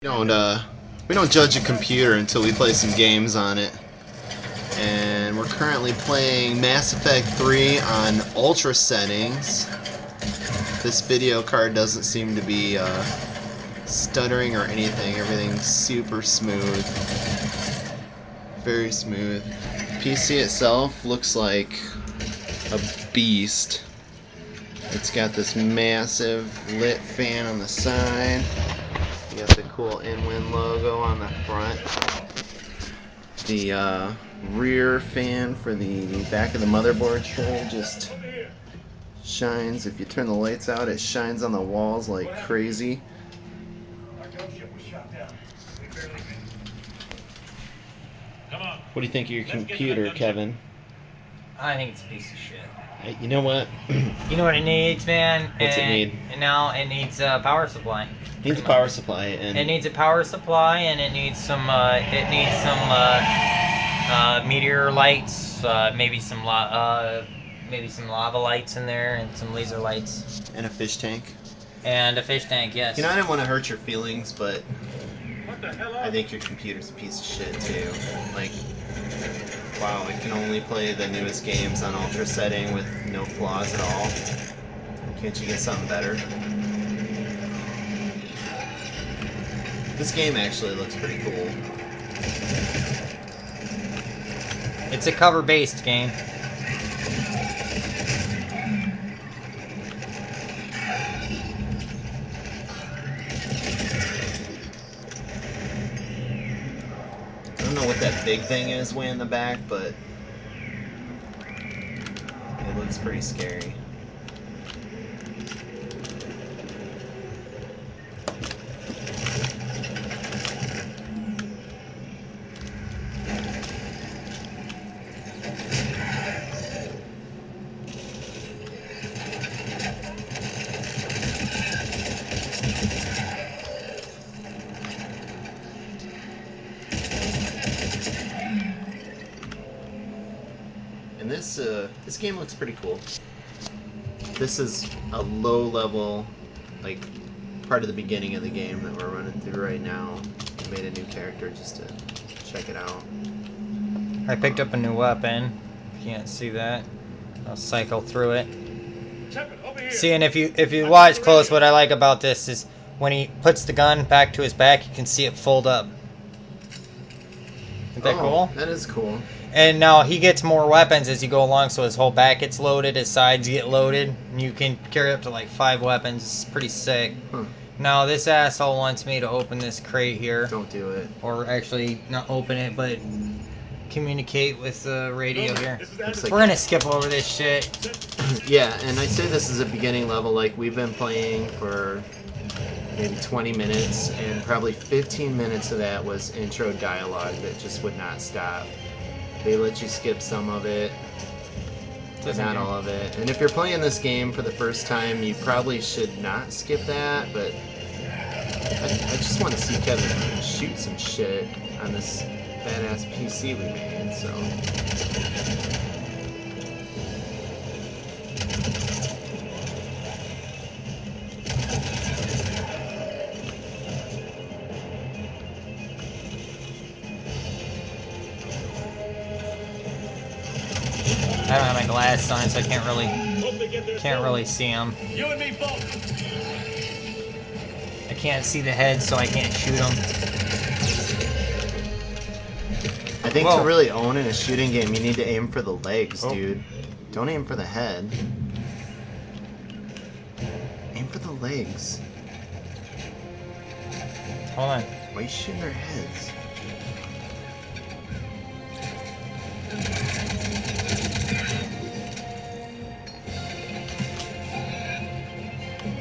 We don't judge a computer until we play some games on it. And we're currently playing Mass Effect 3 on ultra settings. This video card doesn't seem to be stuttering or anything. Everything's super smooth. Very smooth. PC itself looks like a beast. It's got this massive lit fan on the side. You got the cool InWin logo on the front. The rear fan for the back of the motherboard tray just shines. If you turn the lights out, it shines on the walls like crazy. What do you think of your computer, Kevin? I think it's a piece of shit. You know what? You know what it needs, man? What's it need? And now it needs a power supply. It needs a power supply, and it needs a power supply, and it needs some meteor lights, maybe some lava lights in there, and some laser lights. and a fish tank. And a fish tank, yes. You know, I didn't want to hurt your feelings, but I think your computer's a piece of shit too. Like, wow, it can only play the newest games on ultra setting with no flaws at all. Can't you get something better? This game actually looks pretty cool. It's a cover-based game. I don't know what that big thing is way in the back, but it looks pretty scary. And this game looks pretty cool. This is a low level, like, part of the beginning of the game that we're running through right now. I made a new character just to check it out. I picked up a new weapon. If you can't see that, I'll cycle through it. See, and if you watch close, what I like about this is when he puts the gun back to his back, you can see it fold up. Isn't that cool? That is cool. And now he gets more weapons as you go along, so his whole back gets loaded, his sides get loaded, and you can carry up to like 5 weapons. It's pretty sick. Huh. Now this asshole wants me to open this crate here. Don't do it. Or actually, not open it, but communicate with the radio here. Looks like We're gonna skip over this shit. Yeah, and I say this is a beginning level, like we've been playing for maybe 20 minutes, and probably 15 minutes of that was intro dialogue that just would not stop. They let you skip some of it, but not all of it. And if you're playing this game for the first time, you probably should not skip that, but I just want to see Kevin shoot some shit on this badass PC we made, so... I don't have my glasses on, so I can't really see him. I can't see the head, so I can't shoot him. I think to really own in a shooting game, you need to aim for the legs, dude. Don't aim for the head. Aim for the legs. Hold on. Why are you shooting their heads?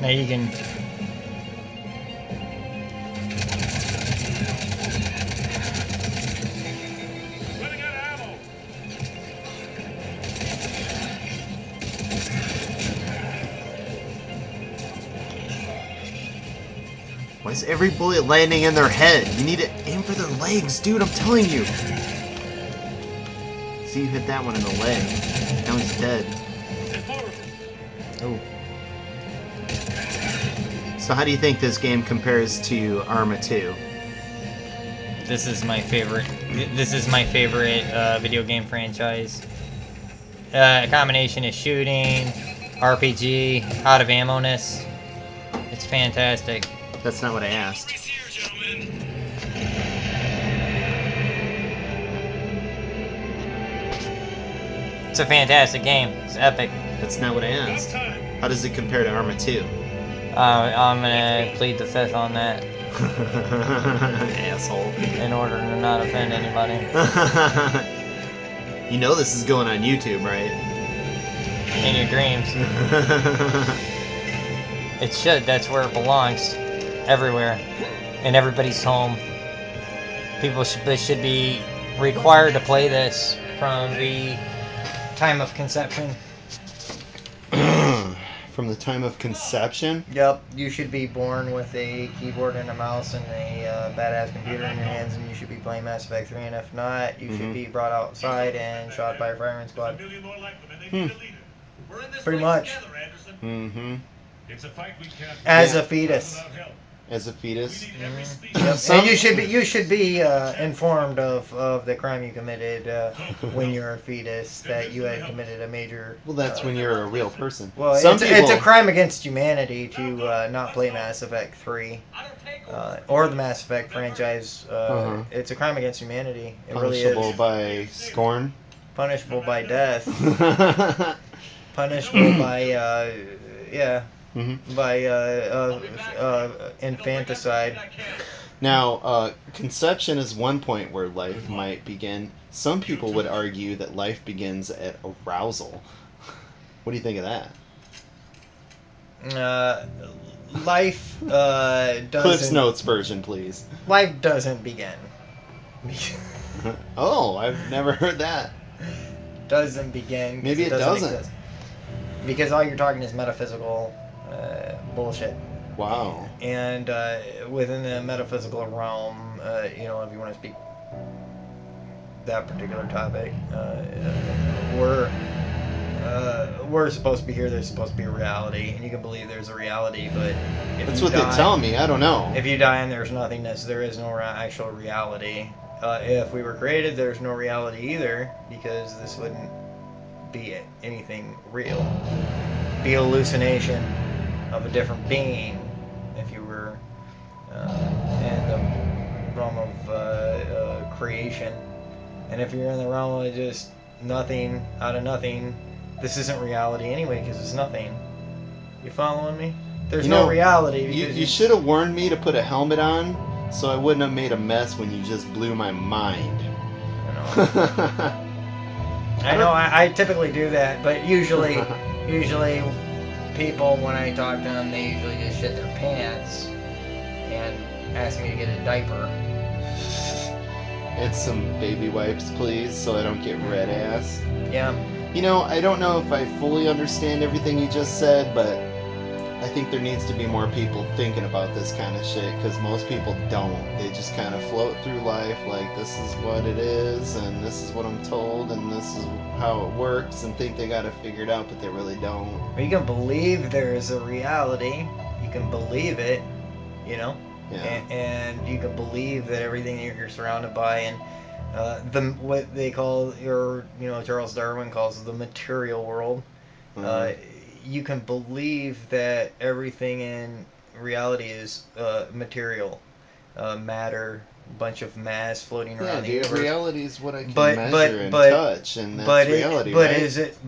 Now you can... Why is every bullet landing in their head? You need to aim for their legs, dude, I'm telling you. See, you hit that one in the leg. Now he's dead. Oh. So how do you think this game compares to Arma 2? This is my favorite. This is my favorite video game franchise. A combination of shooting, RPG, out of ammo-ness. It's fantastic. That's not what I asked. It's a fantastic game. It's epic. That's not what I asked. How does it compare to Arma 2? I'm gonna plead the fifth on that. Asshole. In order to not offend anybody. You know this is going on YouTube, right? In your dreams. It should. That's where it belongs. Everywhere. In everybody's home. People should be required to play this from the time of conception. From the time of conception? Yep, you should be born with a keyboard and a mouse and a badass computer in your hands, and you should be playing Mass Effect 3, and if not, you should be brought outside and shot by a firing squad. Pretty much. Mm-hmm. As a fetus. As a fetus? Yep. And you should be informed of the crime you committed when you're a fetus, that you had committed a major... Well, that's when you're a real person. Well, it's a crime against humanity to not play Mass Effect 3 or the Mass Effect franchise. It's a crime against humanity. It really is. Punishable by scorn? Punishable by death. Punishable by, by infanticide. Now, conception is one point where life might begin. Some people would argue that life begins at arousal. What do you think of that? Life doesn't... Cliff's Notes version, please. Life doesn't begin. Oh, I've never heard that. Doesn't begin. Maybe it doesn't. Exist. Because all you're talking is metaphysical bullshit. Wow. And within the metaphysical realm, if you want to speak that particular topic, we're supposed to be here. There's supposed to be a reality, and you can believe there's a reality, but that's what they tell me. I don't know. If you die and there's nothingness, there is no actual reality. If we were created, there's no reality either, because this wouldn't be anything real. Be a hallucination of a different being if you were in the realm of creation. And if you're in the realm of just nothing out of nothing, this isn't reality anyway, because it's nothing. You following me? There's no reality. You should have warned me to put a helmet on, so I wouldn't have made a mess when you just blew my mind. I know. I typically do that, but usually people, when I talk to them, they usually just shit their pants and ask me to get a diaper. It's some baby wipes, please, so I don't get red ass. Yeah. I don't know if I fully understand everything you just said, but I think there needs to be more people thinking about this kind of shit, because most people don't. They just kind of float through life like, this is what it is, and this is what I'm told, and this is how it works, and think they got it figured out, but they really don't. You can believe there is a reality. You can believe it, Yeah. and you can believe that everything you're surrounded by, and what they call, Charles Darwin calls the material world. You can believe that everything in reality is material, matter, bunch of mass floating around the universe. Reality is what I can measure and touch, and that's reality, right? Is it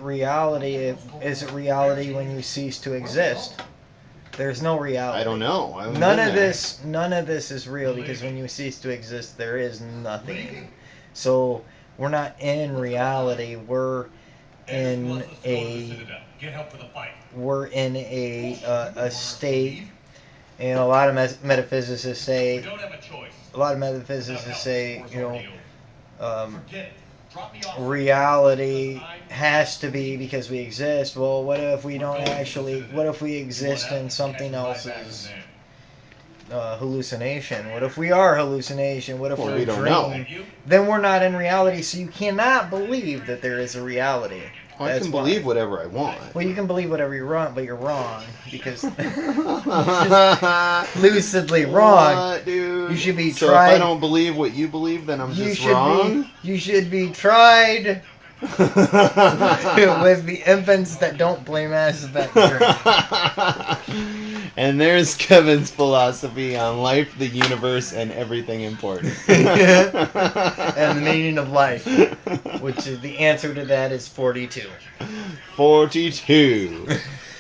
reality? Is it reality when you cease to exist? There's no reality. I don't know. None of this is real, because when you cease to exist, there is nothing. So we're not in reality. We're in a state, and a lot of metaphysicists say, reality has to be because we exist. Well, what if we don't actually? What if we exist in something else's hallucination? What if we are hallucination? What if we're a dream? Then we're not in reality, so you cannot believe that there is a reality. I That's can why. believe whatever I want. Well, you can believe whatever you want, but you're wrong because lucidly wrong. What, dude? You should be so tried. if I don't believe what you believe, then I'm just wrong? You should be tried with the infants that don't blame us that drink. And there's Kevin's philosophy on life, the universe, and everything important. And the meaning of life, which is the answer to that is 42. 42.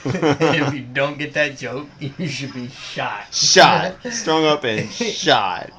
And if you don't get that joke, you should be shot. Shot. Strung up and shot.